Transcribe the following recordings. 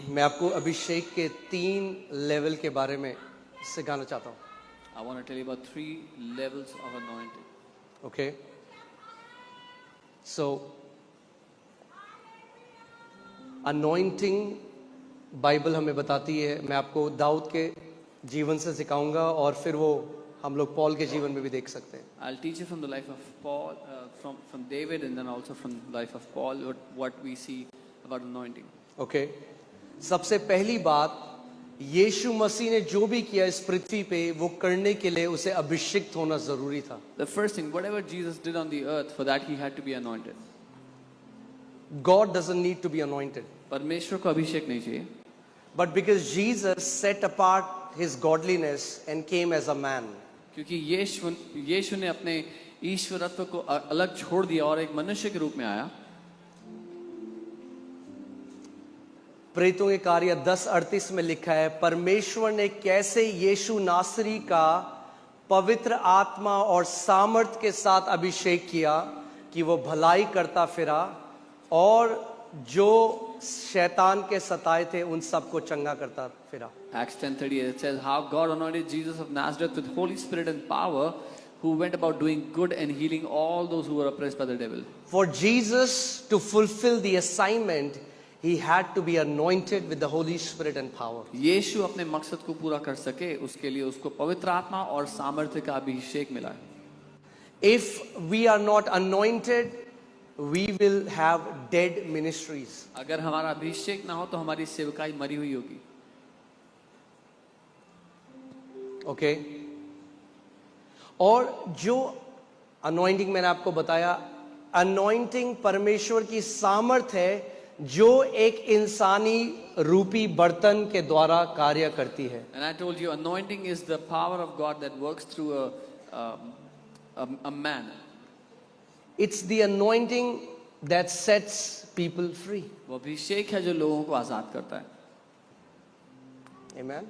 मैं आपको अभिषेक के 3 लेवल के बारे में सिखाना चाहता हूँ. I want to tell you about 3 levels of anointing. Okay. So, anointing Bible हमें बताती है. मैं आपको दाऊद के जीवन से सिखाऊंगा और फिर वो हम लोग पॉल के जीवन में भी देख सकते हैं. I'll teach you from the life of Paul, from David, and then also from the life of Paul, what we see about anointing. Okay. सबसे पहली बात, यीशु मसीह ने जो भी किया इस पृथ्वी पे वो करने के लिए उसे अभिषिक्त होना जरूरी था. The first thing, whatever Jesus did on the earth, for that he had to be anointed. God doesn't need to be anointed. परमेश्वर को अभिषेक नहीं चाहिए. But because Jesus set apart his godliness and came as a man. क्योंकि यीशु ने अपने ईश्वरत्व को अलग छोड़ दिया और एक मनुष्य के रूप में आया. प्रेरितों के कार्य 10:38 में लिखा है, परमेश्वर ने कैसे यीशु नासरी का पवित्र आत्मा और सामर्थ के साथ अभिषेक किया कि वो भलाई करता फिरा और जो शैतान के सताए थे उन सबको चंगा करता फिरा. Acts 10:38 it says how God anointed Jesus of Nazareth with Holy Spirit and power, who went about doing good and healing all those who were oppressed by the devil. For Jesus to fulfill the assignment, he had to be anointed with the Holy Spirit and power. यीशु अपने मकसद को पूरा कर सके उसके लिए उसको पवित्र आत्मा और सामर्थ्य का अभिषेक मिला. If we are not anointed, we will have dead ministries. अगर हमारा अभिषेक ना हो तो हमारी सेवकाई मरी हुई होगी. Okay. और जो anointing मैंने आपको बताया, anointing परमेश्वर की सामर्थ है जो एक इंसानी रूपी बर्तन के द्वारा कार्य करती है. And I told you, anointing is the power of God that works through a man. It's the anointing that sets people free. वो अभिषेक है जो लोगों को आजाद करता है. Amen.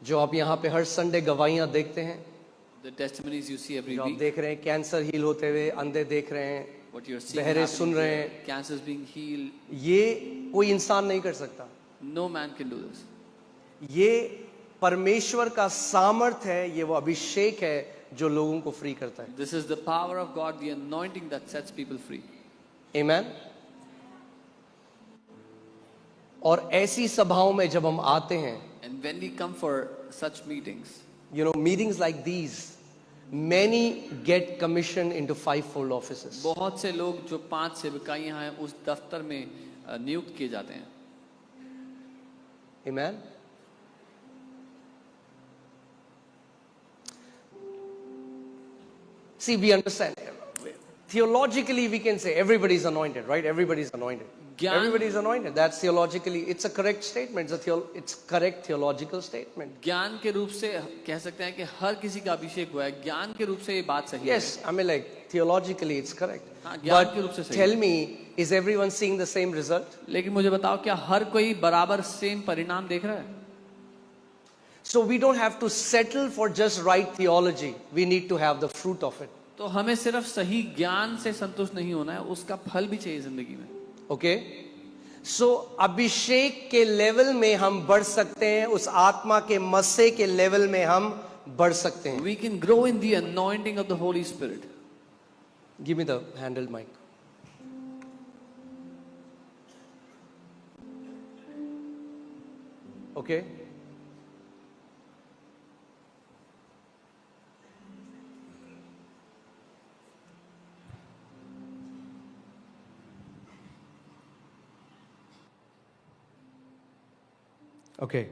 जो आप यहाँ पे हर संडे गवाहियां देखते हैं, The testimonies you see every जो आप week, देख रहे हैं कैंसर हील होते हुए, अंधे देख रहे हैं, what you're seeing बहरे happening सुन रहे here, हैं, cancers being healed, ये कोई इंसान नहीं कर सकता. no man can do this. ये परमेश्वर का सामर्थ है, ये वो अभिषेक है जो लोगों को फ्री करता है. This is the power of God, the anointing that sets people free. Amen. और ऐसी सभाओं में जब हम आते हैं, And when we come for such meetings, you know, meetings like these, many get commissioned into 5-fold offices. बहुत से लोग जो 5 सेवकाइयां हैं उस दफ्तर में नियुक्त किए जाते हैं. Amen. See, we understand. Theologically, we can say everybody is anointed, right? Everybody is anointed. Everybody is anointed. That's theologically, it's a correct statement. It's correct theological statement. ज्ञान के रूप से कह सकते हैं कि हर किसी का अभिषेक हुआ है. ज्ञान के रूप से ये बात सही है. Yes, I mean, like theologically, it's correct. हाँ, ज्ञान के रूप से But सही है. tell me, is everyone seeing the same result? लेकिन मुझे बताओ क्या हर कोई बराबर सेम परिणाम देख रहा है? So we don't have to settle for just right theology. We need to have the fruit of it. तो हमें सिर्फ सही ज्ञान से संतुष्ट नहीं होना है, उसका फल भी चाहिए जिंदगी में. Okay? So अभिषेक के लेवल में हम बढ़ सकते हैं, उस आत्मा के मस्से के लेवल में हम बढ़ सकते हैं. We can grow in the anointing of the Holy Spirit. Give me the handled mic. Okay? Okay.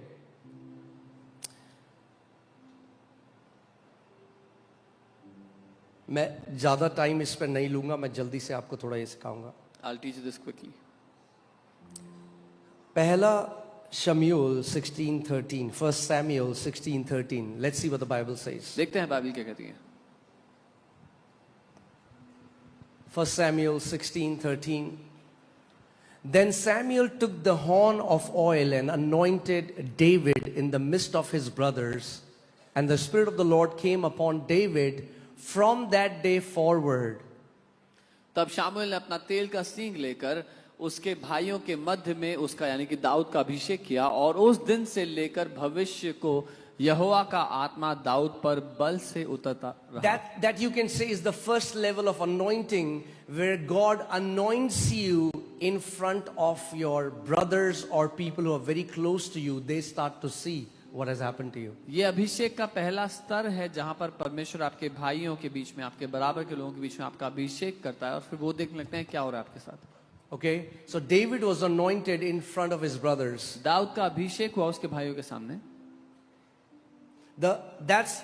मैं ज्यादा टाइम इस पर नहीं लूंगा, मैं जल्दी से आपको थोड़ा ये सिखाऊंगा. I'll teach you this quickly. पहला शमूएल 16:13, 1 Samuel 16:13. Let's see what the Bible says. देखते हैं बाइबल क्या कहती है. 1 Samuel 16:13. Then Samuel took the horn of oil and anointed David in the midst of his brothers, and the Spirit of the Lord came upon David from that day forward. तब शामुएल ने अपना तेल का सींग लेकर उसके भाइयों के मध्य में उसका यानी कि दाऊद का अभिषेक किया, और उस दिन से लेकर भविष्य को यहोवा का आत्मा दाऊद पर बल से उतरता रहा। That you can say is the first level of anointing, where God anoints you in front of your brothers or people who are very close to you. They start to see what has happened to you. ये अभिषेक का पहला स्तर है जहां पर परमेश्वर आपके भाइयों के बीच में, आपके बराबर के लोगों के बीच में आपका अभिषेक करता है, और फिर वो देखने लगते हैं क्या हो रहा है आपके साथ। Okay, so David was anointed in front of his brothers. Dawood का अभिषेक हुआ उसके भाइयों के सामने। That's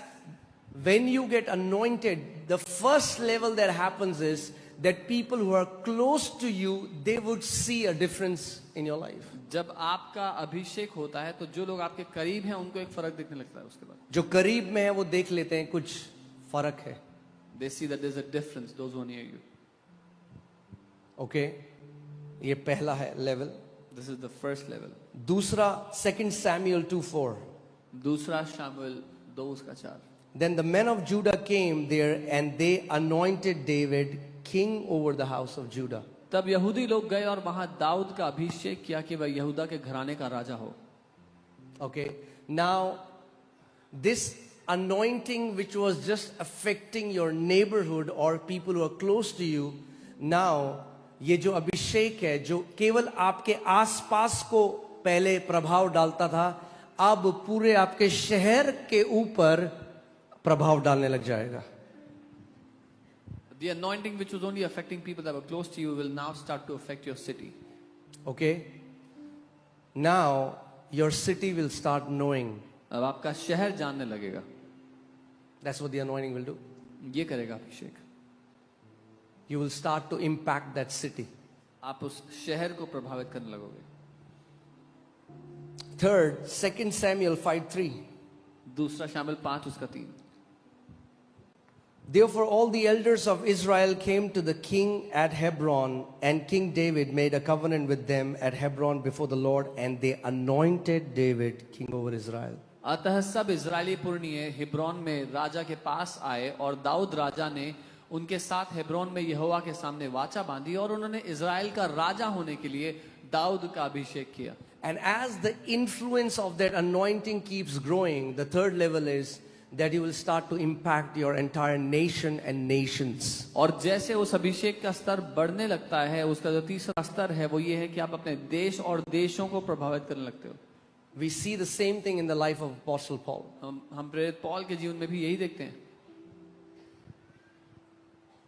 when you get anointed, the first level that happens is that people who are close to you, they would see a difference in your life. जब आपका अभिषेक होता है तो जो लोग आपके करीब हैं उनको एक फर्क दिखने लगता है। उसके बाद जो करीब में है वो देख लेते हैं कुछ फर्क है। they see that there's a difference, those who are near you. Okay, ये पहला है level. This is the first level. दूसरा 2 Samuel 2:4. दूसरा Samuel 2:4। Then the men of Judah came there and they anointed David king over the house of Judah. तब यहूदी लोग गए और वहां दाऊद का अभिषेक किया कि वह यहूदा के घराने का राजा हो। Okay, now this anointing which was just affecting your neighborhood or people who are close to you, now ये जो अभिषेक है जो केवल आपके आसपास को पहले प्रभाव डालता था, अब पूरे आपके शहर के ऊपर प्रभाव डालने लग जाएगा। The anointing which was only affecting people that were close to you will now start to affect your city. Okay, now your city will start knowing. अब आपका शहर जानने लगेगा। That's what the anointing will do. ये करेगा अभिषेक। You will start to impact that city. आप उस शहर को प्रभावित करने लगोगे। Third, 2 Samuel 5:3. दूसरा शामिल 5:3। Therefore all the elders of Israel came to the king at Hebron, and King David made a covenant with them at Hebron before the Lord, and they anointed David king over Israel. अतः सब Israeli पुरनिये Hebron में राजा के पास आए, और दाऊद राजा ने उनके साथ Hebron में यहोवा के सामने वाचा बांधी, और उन्होंने इजराइल का राजा होने के लिए दाऊद का अभिषेक किया। And as the influence of that anointing keeps growing, the third level is that you will start to impact your entire nation and nations. और जैसे उस अभिषेक का स्तर बढ़ने लगता है, उसका जो तीसरा स्तर है वो ये है कि आप अपने देश और देशों को प्रभावित करने लगते हो। We see the same thing in the life of Apostle Paul. हम प्रेरित पौल के जीवन में भी यही देखते हैं।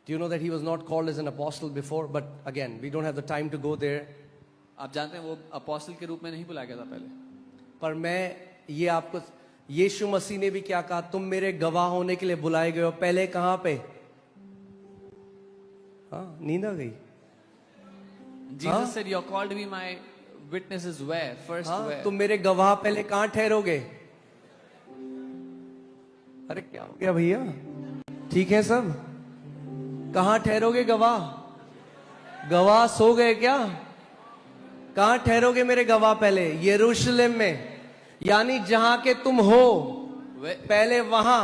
Do you know that he was not called as an apostle before? But again, we don't have the time to go there. आप जानते हैं वो अपोस्टल के रूप में नहीं बुलाया गया था पहले। पर मैं ये आपको, यीशु मसीह ने भी क्या कहा, तुम मेरे गवाह होने के लिए बुलाए गए हो। पहले कहां पे? हाँ, नींद आ गई। Jesus said, "You're called to be my witnesses." Where? First हाँ, where? तुम मेरे गवाह पहले कहां ठहरोगे? अरे क्या हो गया भैया? ठीक है सब? कहां ठहरोगे गवाह? गवाह सो गए क्या? कहां ठहरोगे मेरे गवाह? पहले यरूशलेम में, यानी जहां के तुम हो, पहले वहां,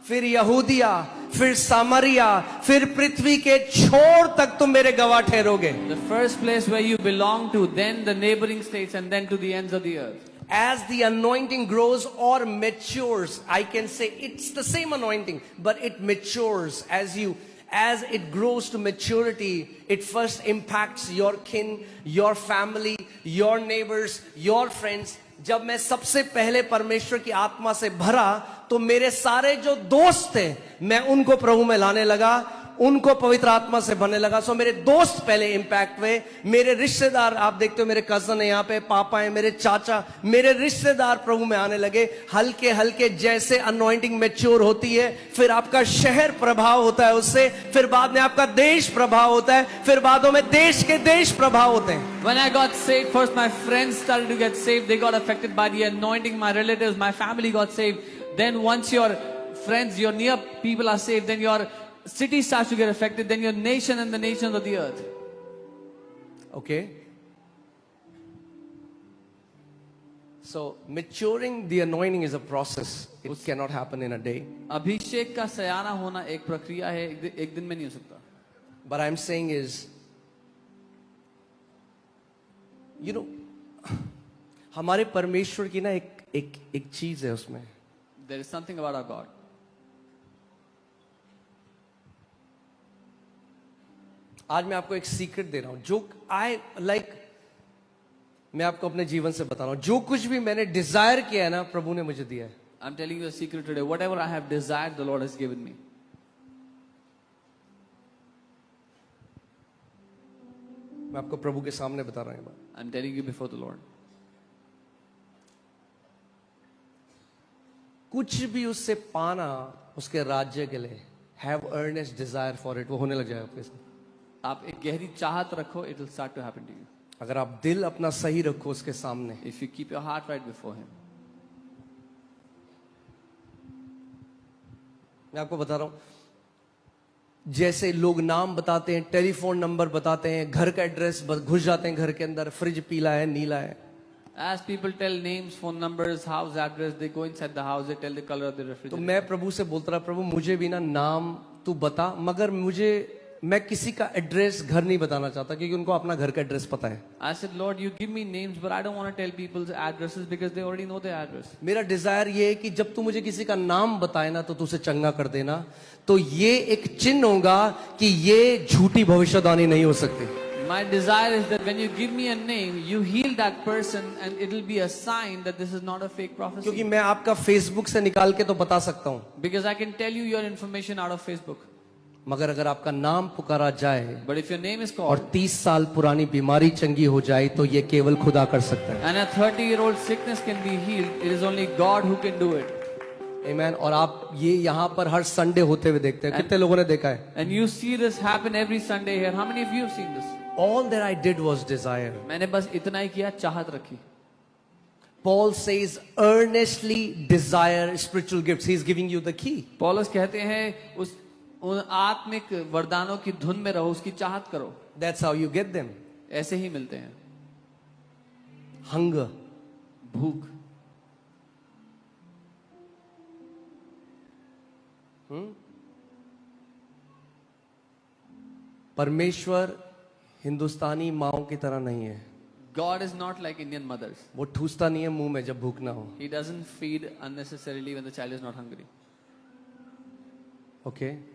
फिर यहूदिया, फिर सामरिया, फिर पृथ्वी के छोर तक तुम मेरे गवाह ठहरोगे। The first place where you belong to, then the neighboring states, and then to the ends of the earth. As the anointing grows or matures, I can say it's the same anointing, but it matures as it grows to maturity. It first impacts your kin, your family, your neighbors, your friends. जब मैं सबसे पहले परमेश्वर की आत्मा से भरा, तो मेरे सारे जो दोस्त थे, मैं उनको प्रभु में लाने लगा, उनको पवित्र आत्मा से भरने लगा। सो मेरे दोस्त पहले इंपैक्ट हुए, मेरे रिश्तेदार, आप देखते हो मेरे कजन है यहाँ पे, पापा है, मेरे चाचा, मेरे रिश्तेदार प्रभु में आने लगे। हल्के हल्के जैसे अनॉइंटिंग मैच्योर होती है, फिर आपका शहर प्रभाव होता है उससे, फिर बाद में आपका देश प्रभाव होता है, फिर बादों में देश के देश प्रभाव होते हैं। When I got saved, first my friends started to get saved. They got affected by the anointing. My relatives, my family got saved. Then once your friends, your near people are saved, then your city starts to get affected. Then your nation and the nations of the earth. Okay. So maturing the anointing is a process. It cannot happen in a day. अभिषेक का सयाना होना एक प्रक्रिया है, एक दिन में नहीं हो सकता। But I'm saying is, you know हमारे परमेश्वर की ना एक चीज है उसमें, There is something about our God. आज मैं आपको एक सीक्रेट दे रहा हूं जो मैं आपको अपने जीवन से बता रहा हूं, जो कुछ भी मैंने डिजायर किया है ना प्रभु ने मुझे दिया है. I'm telling you a secret today. Whatever I have desired, the Lord has given me. मैं आपको प्रभु के सामने बता रहा हूं ये बात. I'm telling you before the Lord. कुछ भी उससे पाना उसके राज्य के लिए, have earnest desire for it, वो होने लग जाएगा आपके साथ. आप एक गहरी चाहत रखो, it will start to happen to you. अगर आप दिल अपना सही रखो उसके सामने. If you keep your heart right before Him. मैं आपको बता रहा हूं, जैसे लोग नाम बताते हैं, टेलीफोन नंबर बताते हैं, घर का एड्रेस, घुस जाते हैं घर के अंदर, फ्रिज पीला है नीला है. As people tell names, phone numbers, house address, they go inside the house, they tell the color of the तो refrigerator. मैं प्रभु से बोलता रहा, प्रभु मुझे भी ना नाम तू बता, मगर मैं किसी का एड्रेस घर नहीं बताना चाहता क्योंकि उनको अपना घर का एड्रेस पता है. I said, Lord, you give me names, but I don't want to tell people's addresses because they already know their address. मेरा डिजायर ये है कि जब तू मुझे किसी का नाम बताए ना तो तू उसे चंगा कर देना, तो ये एक चिन्ह होगा कि ये झूठी भविष्यवाणी नहीं हो सकती. My desire is that when you give me a name, you heal that person and it will be a sign that this is not a fake क्योंकि prophecy. मैं आपका फेसबुक से निकाल के तो बता सकता हूं, Because I can tell you your information out of Facebook. मगर अगर आपका नाम पुकारा जाए But if your name is और called 30 साल पुरानी बीमारी चंगी हो जाए तो ये केवल खुदा कर सकता है. and a 30-year-old sickness can be healed, it is only God who can do it. आमीन. और आप ये यहाँ पर हर संडे होते हुए देखते हैं, कितने लोगों ने देखा है? And you see this happen every Sunday here. How many of you have seen this? All that I did was desire. मैंने बस इतना ही किया, चाहत रखी. Paul says earnestly desire spiritual gifts. He's giving you the key. पौलुस कहते हैं उन आत्मिक वरदानों की धुन में रहो, उसकी चाहत करो. That's how you get them. ऐसे ही मिलते हैं. Hunger. भूख. परमेश्वर हिंदुस्तानी माओं की तरह नहीं है. God is not like Indian mothers. वो ठूसता नहीं है मुंह में जब भूख ना हो. He doesn't feed unnecessarily when the child is not hungry. Okay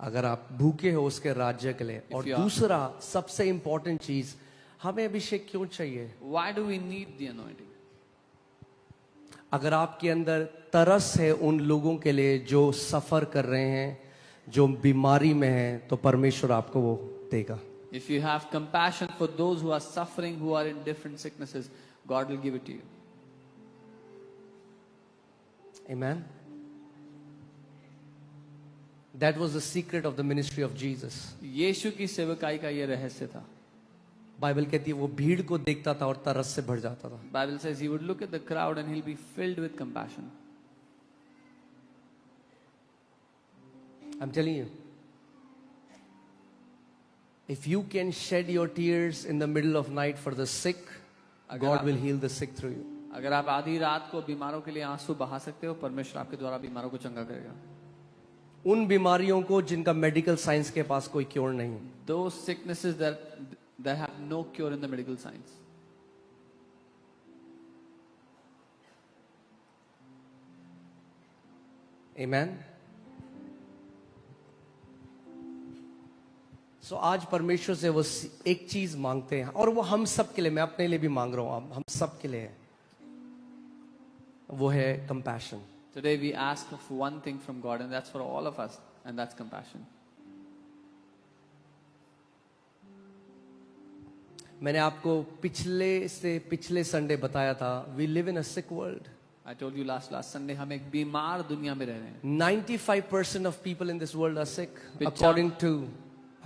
अगर आप भूखे हो उसके राज्य के लिए. और you are- दूसरा सबसे इंपॉर्टेंट चीज, हमें अभिषेक क्यों चाहिए? Why do we need the anointing? अगर आपके अंदर तरस है उन लोगों के लिए जो सफर कर रहे हैं, जो बीमारी में हैं, तो परमेश्वर आपको वो देगा. If you have compassion for those who are suffering, who are in different sicknesses, God will give it to you. Amen. That was the secret of the ministry of Jesus. यीशु की सेवकाई का ये रहस्य था. बाइबल कहती है वो भीड़ को देखता था और तरस से भर जाता था. Bible says he would look at the crowd and he'll be filled with compassion. I'm telling you, if you can shed your tears in the middle of night for the sick, God will heal the sick through you. अगर आप आधी रात को बीमारों के लिए आंसू बहा सकते हो, परमेश्वर आपके द्वारा बीमारों को चंगा करेगा. उन बीमारियों को जिनका मेडिकल साइंस के पास कोई क्योर नहीं. Those sicknesses that have no cure in the medical science. Amen. So आज परमेश्वर से वो एक चीज मांगते हैं और वो हम सब के लिए, मैं अपने लिए भी मांग रहा हूं, हम सब के लिए है, वो है compassion. Today we ask of one thing from God, and that's for all of us, and that's compassion. मैंने आपको पिछले संडे बताया था, we live in a sick world. I told you last Sunday, हम एक बीमार दुनिया में रह रहे हैं. 95% of people in this world are sick, according to,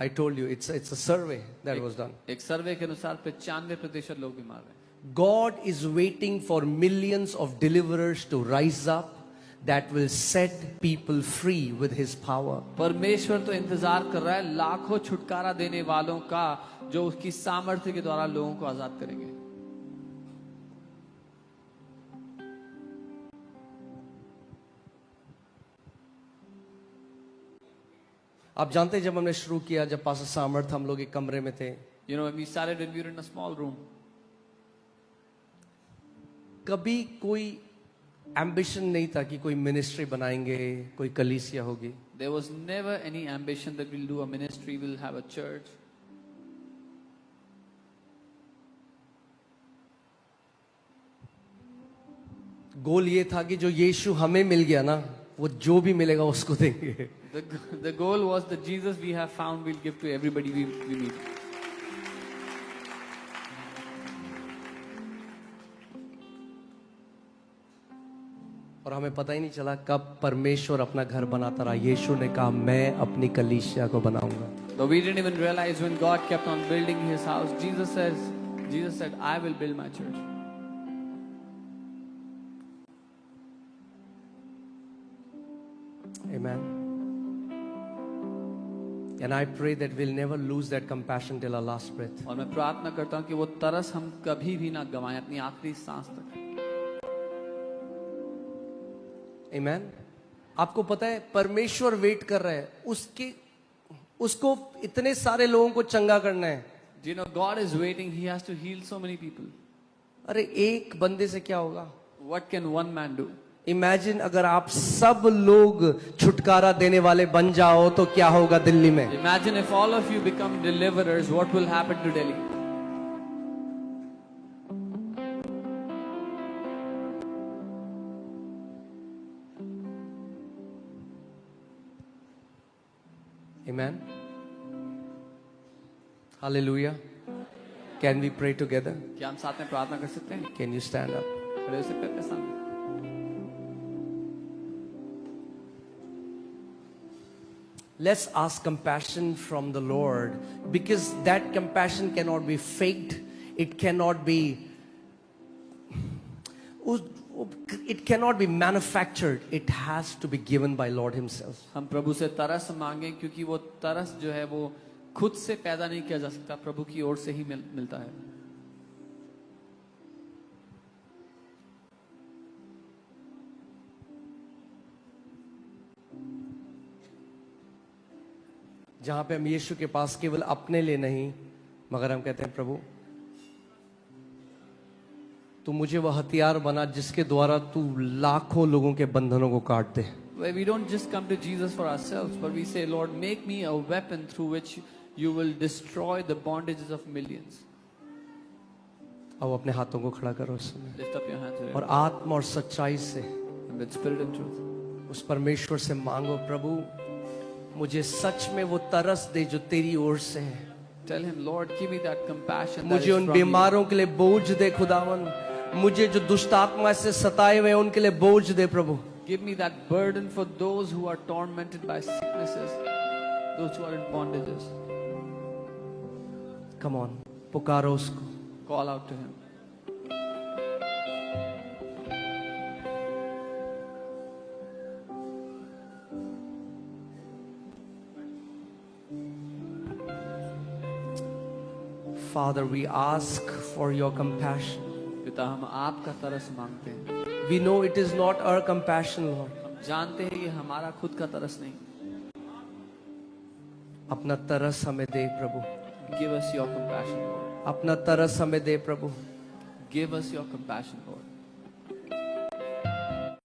I told you, it's a survey that was done. एक सर्वे के अनुसार 95% लोग बीमार हैं. God is waiting for millions of deliverers to rise up that will set people free with His power. परमेश्वर तो इंतजार कर रहा है लाखों छुटकारा देने वालों का, जो उसकी सामर्थ्य के द्वारा लोगों को आजाद करेंगे. आप जानते हैं जब हमने शुरू किया, जब पास्टर सामर्थ हम लोग एक कमरे में थे, You know, when we started, when we were in a small room, कभी कोई एम्बिशन नहीं था कि कोई मिनिस्ट्री बनाएंगे, कोई कलीसिया होगी. There was never any ambition that we'll do a ministry, we'll have a church. गोल ये था कि जो यीशु हमें मिल गया ना, वो जो भी मिलेगा उसको देंगे. The goal was that Jesus we have found, we'll give to everybody we meet. और हमें पता ही नहीं चला कब परमेश्वर अपना घर बनाता रहा. यीशु ने कहा मैं अपनी कलीसिया को बनाऊंगा. Though we didn't even realize when God kept on building his house, Jesus said, I will build my church. Amen. And I pray that we'll never lose that compassion till our last breath. और मैं प्रार्थना करता हूँ कि वो तरस हम कभी भी ना गवाएं अपनी आखिरी सांस तक. Amen. आपको पता है परमेश्वर वेट कर रहा है, उसको इतने सारे लोगों को चंगा करना है. Do you know God is waiting? He has to heal so many people. अरे एक बंदे से क्या होगा? What can one man do? Imagine अगर आप सब लोग छुटकारा देने वाले बन जाओ तो क्या होगा दिल्ली में. Imagine if all of you become deliverers, what will happen to Delhi? Amen. Hallelujah. Can we pray together? क्या हम साथ में प्रार्थना कर सकते हैं? Can you stand up? खड़े हो सकते हैं अपने सामने? Let's ask compassion from the Lord, because that compassion cannot be faked. It cannot be manufactured. It has to be given by Lord himself. हम प्रभु से तरस मांगे क्योंकि वो तरस जो है वो खुद से पैदा नहीं किया जा सकता, प्रभु की ओर से ही मिलता है. जहां पे हम यीशु के पास केवल अपने लिए नहीं, मगर हम कहते हैं प्रभु तू मुझे वह हथियार बना जिसके द्वारा तू लाखों लोगों के बंधनों को काट दे. Where we don't just come to Jesus for ourselves, but we say, Lord, make me a weapon through which you will destroy the bondages of millions. अब अपने हाथों को खड़ा करो इस समय, Lift up your hands और आत्मा और सच्चाई से and with spirit and truth. उस परमेश्वर से मांगो, प्रभु मुझे सच में वो तरस दे जो तेरी ओर से है. Tell him, Lord, give me that compassion. that मुझे is उन from you. बीमारों के लिए बोझ दे खुदावन. मुझे जो दुष्ट आत्मा से सताए हुए हैं, उनके लिए बोझ दे प्रभु. Give me that burden for those who are tormented by sicknesses, those who are in bondages. Come on, पुकारो उसको. Call out to him. Father, we ask for your compassion. पिता, हम आपका तरस मांगते हैं. We know it is not our compassion, Lord. हम जानते हैं ये हमारा खुद का तरस नहीं. अपना तरस हमें दे प्रभु. Give us your compassion, Lord. अपना तरस हमें दे प्रभु. Give us your compassion, Lord.